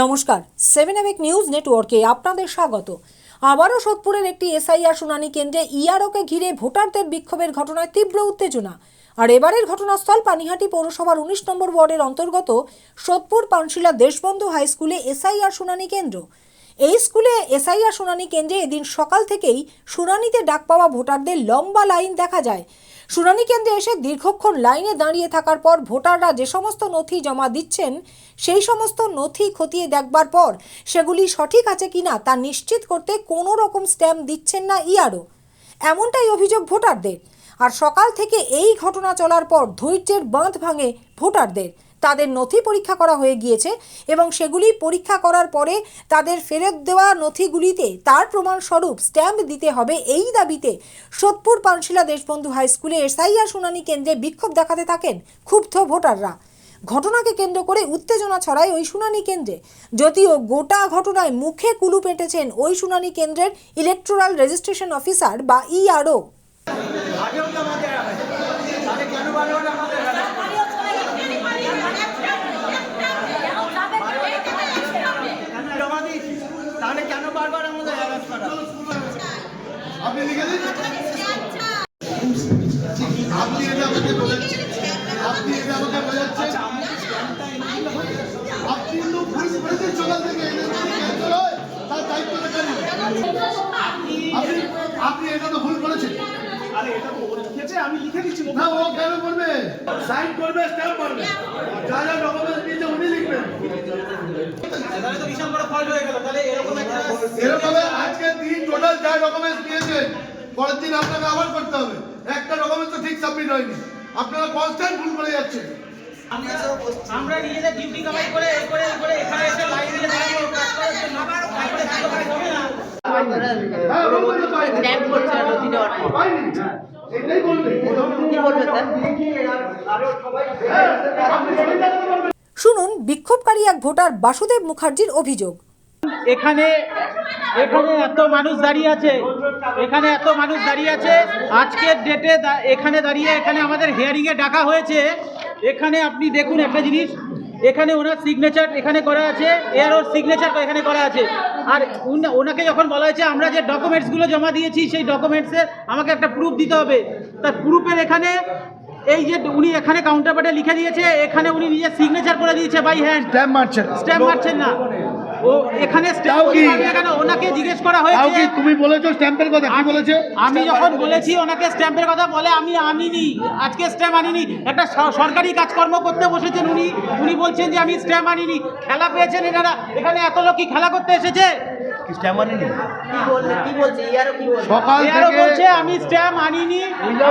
নমস্কার, 7 নিউজ নেটওয়ার্কে আপনাদের স্বাগত। আবারও সোদপুরের একটি এসআইআর শুনানি কেন্দ্রে ইআরওকে ঘিরে ভোটারদের বিক্ষোভের ঘটনায় তীব্র উত্তেজনা। আর এবারের ঘটনাস্থল পানিহাটি পৌরসভার 19 নম্বর ওয়ার্ডের অন্তর্গত সোদপুর পানশিলা দেশবন্ধু হাই স্কুলে এসআইআর শুনানি কেন্দ্র। এই স্কুলে এসআইআর শুনানি কেন্দ্রে এদিন সকাল থেকেই শুনানিতে ডাক পাওয়া ভোটারদের লম্বা লাইন দেখা যায়। শুনানি কেন্দ্রে এসে দীর্ঘক্ষণ লাইনে দাঁড়িয়ে থাকার পর ভোটাররা যে সমস্ত নথি জমা দিচ্ছেন সেই সমস্ত নথি খতিয়ে দেখবার পর সেগুলি সঠিক আছে কিনা তা নিশ্চিত করতে কোনো রকম স্ট্যাম্প দিচ্ছেন না ইআরও, এমনটাই অভিযোগ ভোটারদের। আর সকাল থেকে এই ঘটনা চলার পর ধৈর্যের বাঁধ ভাঙে ভোটারদের। তাদের নথি পরীক্ষা করা হয়ে গিয়েছে এবং সেগুলি পরীক্ষা করার পরে তাদের ফেরত দেওয়া নথিগুলিতে তার প্রমাণস্বরূপ স্ট্যাম্প দিতে হবে, এই দাবিতে সোদপুর পানশিলা দেশবন্ধু হাই স্কুলে এসআইআর শুনানি কেন্দ্রে বিক্ষোভ দেখাতে থাকেন ক্ষুব্ধ ভোটাররা। ঘটনাকে কেন্দ্র করে উত্তেজনা ছড়ায় ওই শুনানি কেন্দ্রে। যদিও গোটা ঘটনায় মুখে কুলু পেটেছেন ওই শুনানি কেন্দ্রের ইলেকটোরাল রেজিস্ট্রেশন অফিসার বা ইআরও। আপনি এটা তো ভুল করেছেন। আরে এটা তো ও লিখেছে, আমি লিখে দিচ্ছি। না, ও কেন করবে? সাইন করবে, স্ট্যাম্প করবে, যা যা ডকুমেন্টস দিয়েছে উনি লিখবেন। তাহলে তো বিশাল বড় ফল্ট হয়ে গেল। তাহলে এরকম আজকে দিন টোটাল যা ডকুমেন্টস দিয়েছেন পরের দিন আপনাকে আবার করতে হবে। একটা ডকুমেন্ট তো ঠিক সাবমিট হয়নি, আপনারা কনস্ট্যান্ট ভুল করে যাচ্ছেন। আমরা নিজেদের ডিউটি কামাই করে এখানে এসে লাইন দিয়ে দাঁড়াবো, কাজ করার জন্য তারপরে হবে না। স্ট্যাম্প করছে না নথি দেওয়ার পর। এটাই বলবে। কি বলবে স্যার? শুনুন বিক্ষোভকারী এক ভোটার বাসুদেব মুখার্জির অভিযোগ। এখানে এত মানুষ দাঁড়িয়ে আছে, আজকের ডেটে এখানে দাঁড়িয়ে এখানে আমাদের হিয়ারিং এ ডাকা হয়েছে। এখানে আপনি দেখুন একটা জিনিস, এখানে ওনার সিগনেচার এখানে করা আছে, ওর সিগনেচার এখানে করা আছে। আর ওনাকে যখন বলা হয়েছে আমরা যে ডকুমেন্টসগুলো জমা দিয়েছি সেই ডকুমেন্টসের আমাকে একটা প্রুফ দিতে হবে, তার প্রুফের এখানে এই যে উনি এখানে কাউন্টার পার্টে লিখে দিয়েছে, এখানে উনি নিজের সিগনেচার করে দিয়েছে বাই হ্যান্ড। স্ট্যাম্প মারছেন না ও এখানে। কেন ওনাকে জিজ্ঞেস করা হয়েছে, তুমি বলেছো স্ট্যাম্পের কথা, কি বলেছে? আমি যখন বলেছি ওনাকে স্ট্যাম্পের কথা বলে আমি আনিনি, আজকে স্ট্যাম্প আনিনি। একটা সরকারি কাজকর্ম করতে বসেছেন উনি বলছেন যে আমি স্ট্যাম্প আনিনি। খেলা পেয়েছেন এনারা, এখানে এত লোক কি খেলা করতে এসেছে? স্ট্যাম্প আনিনি কি বলছে ইআরও? কি বলছে? সকাল এআরও থেকে বলছে আমি স্ট্যাম্প আনিনি,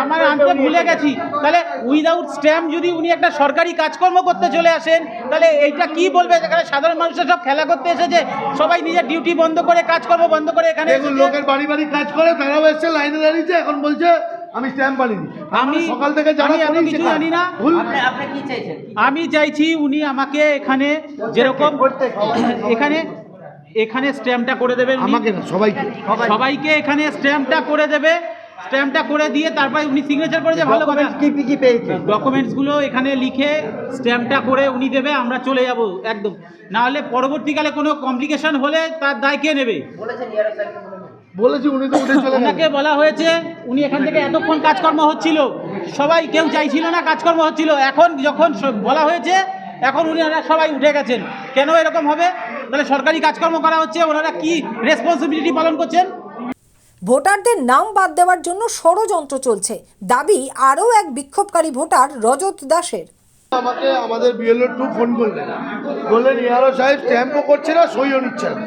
আমার আনতে ভুলে গেছি। তাহলে উইদাউট স্ট্যাম্প যদি উনি একটা সরকারি কাজকর্ম করতে চলে আসেন তাহলে এইটা কি বলবে? এখানে সাধারণ মানুষরা সব খেলা করতে এসেছে, সবাই নিজের ডিউটি বন্ধ করে কাজকর্ম বন্ধ করে এখানে লোকের বাড়ি বাড়ি কাজ করে, তারাও এসছে লাইনে দাঁড়িয়েছে, এখন বলছে আমি স্ট্যাম্প আনিনি। আমি সকাল থেকে আমি এত কিছু জানি না। আপনি কি চাইছেন? আমি চাইছি উনি আমাকে এখানে যেরকম এখানে স্ট্যাম্পটা করে দেবেন, আমাকে না সবাইকে এখানে স্ট্যাম্পটা করে দেবে। স্ট্যাম্পটা করে দিয়ে তারপরে উনি সিগনেচার করে যে ভালো কথা, কি পেয়েছে ডকুমেন্টসগুলো এখানে লিখে স্ট্যাম্পটা করে উনি দেবে, আমরা চলে যাব একদম। না হলে পরবর্তীকালে কোনো কমপ্লিকেশন হলে তার দায় কে নেবে? বলেছেন ইআরও স্যার? বলেছি, উনি তো উঠে চলে ওনাকে বলা হয়েছে, উনি এখান থেকে এতক্ষণ কাজকর্ম হচ্ছিল, সবাই কেউ চাইছিল না, কাজকর্ম হচ্ছিল। এখন যখন বলা হয়েছে এখন উনারা সবাই উঠে গেছেন। কেন এরকম হবে? তাহলে সরকারি কাজকর্ম করা হচ্ছে, ওনারা কি রেসপন্সিবিলিটি পালন করছেন? ভোটারদের নাম বাদ দেওয়ার জন্য ষড়যন্ত্র চলছে, দাবি আরও এক বিক্ষোভকারী ভোটার রজত দাসের। আমাকে আমাদের বিএলও 2 ফোন বললেন ইআরও সাহেব স্ট্যাম্পও করছে না, সইও নিচ্ছে না,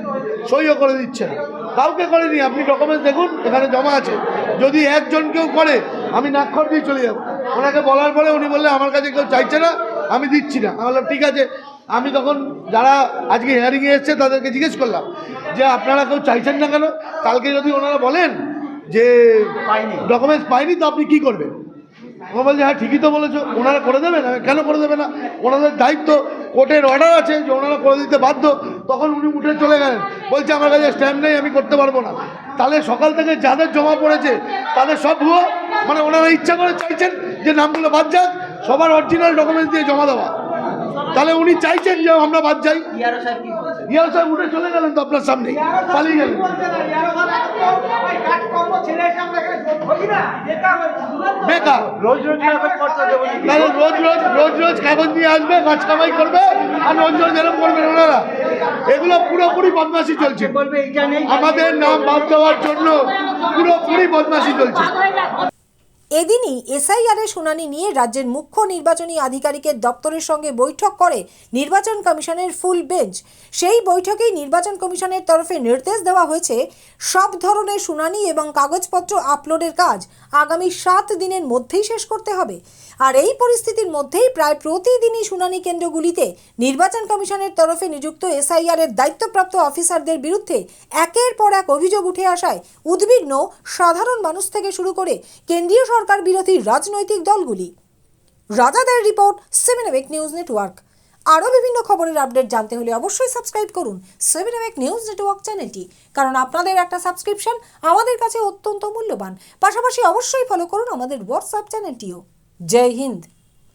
সইও করে দিচ্ছে না, কাউকে করেনি। আপনি ডকুমেন্টস দেখুন, এখানে জমা আছে। যদি একজন কেউ করে আমি নাক্ষর দিয়ে চলে যাব। ওনাকে বলার পরে উনি বললেন আমার কাছে কেউ চাইছে না, আমি দিচ্ছি না। আমি বললাম ঠিক আছে। আমি তখন যারা আজকে হিয়ারিংয়ে এসছে তাদেরকে জিজ্ঞেস করলাম যে আপনারা কেউ চাইছেন না কেন? কালকে যদি ওনারা বলেন যে ডকুমেন্টস পাইনি তো আপনি কী করবেন? ও বলছে হ্যাঁ ঠিকই তো বলেছো, ওনারা করে দেবেন। কেন করে দেবে না? ওনাদের দায়িত্ব, কোর্টের অর্ডার আছে যে ওনারা করে দিতে বাধ্য। তখন উনি উঠে চলে গেলেন, বলছে আমার কাছে স্ট্যাম্প নেই, আমি করতে পারবো না। তাহলে সকাল থেকে যাদের জমা পড়েছে তাদের সব ভুয়ো, মানে ওনারা ইচ্ছা করে চাইছেন যে নামগুলো বাদ যাক, সবার অরিজিনাল ডকুমেন্টস দিয়ে জমা দেওয়া। তাহলে উনি চাইছেন যে আমরা বাদ যাই। ইয়ারও সাহেব কি বলছেন? ইয়ার সাহেব উঠে চলে গেলেন তো আপনার সামনে, পালিয়ে গেলেন। বেকার তাহলে রোজ রোজ কাগজ নিয়ে আসবে, কাজ কামাই করবে, আর রোজ রোজ এরকম করবেন ওনারা। এগুলো পুরোপুরি বদমাশি চলছে, আমাদের নাম বাদ দেওয়ার জন্য পুরোপুরি বদমাশি চলছে। এদিনই এসআইআরের শুনানি নিয়ে রাজ্যের মুখ্য নির্বাচনী আধিকারিকের দপ্তরের সঙ্গে বৈঠক করে নির্বাচন কমিশনের ফুল বেঞ্চ। সেই বৈঠকেই নির্বাচন কমিশনের তরফে নির্দেশ দেওয়া হয়েছে সব ধরনের শুনানি এবং কাগজপত্র আপলোডের কাজ আগামী 7 দিনের মধ্যেই শেষ করতে হবে। আর এই পরিস্থিতির মধ্যেই প্রায় প্রতিদিনই শুনানি কেন্দ্রগুলিতে নির্বাচন কমিশনের তরফে নিযুক্ত এসআইআরের দায়িত্বপ্রাপ্ত অফিসারদের বিরুদ্ধে একের পর এক অভিযোগ উঠে আসায় উদ্বিগ্ন সাধারণ মানুষ থেকে শুরু করে কেন্দ্রীয় সরকার বিরোধী রাজনৈতিক দলগুলি। রাজাদের রিপোর্ট 7 নিউজ নেটওয়ার্ক। আরও বিভিন্ন খবরের আপডেট জানতে হলে অবশ্যই সাবস্ক্রাইব করুন 7 নিউজ নেটওয়ার্ক চ্যানেলটি, কারণ আপনাদের একটা সাবস্ক্রিপশন আমাদের কাছে অত্যন্ত মূল্যবান। পাশাপাশি অবশ্যই ফলো করুন আমাদের হোয়াটসঅ্যাপ চ্যানেলটিও। জয় হিন্দ।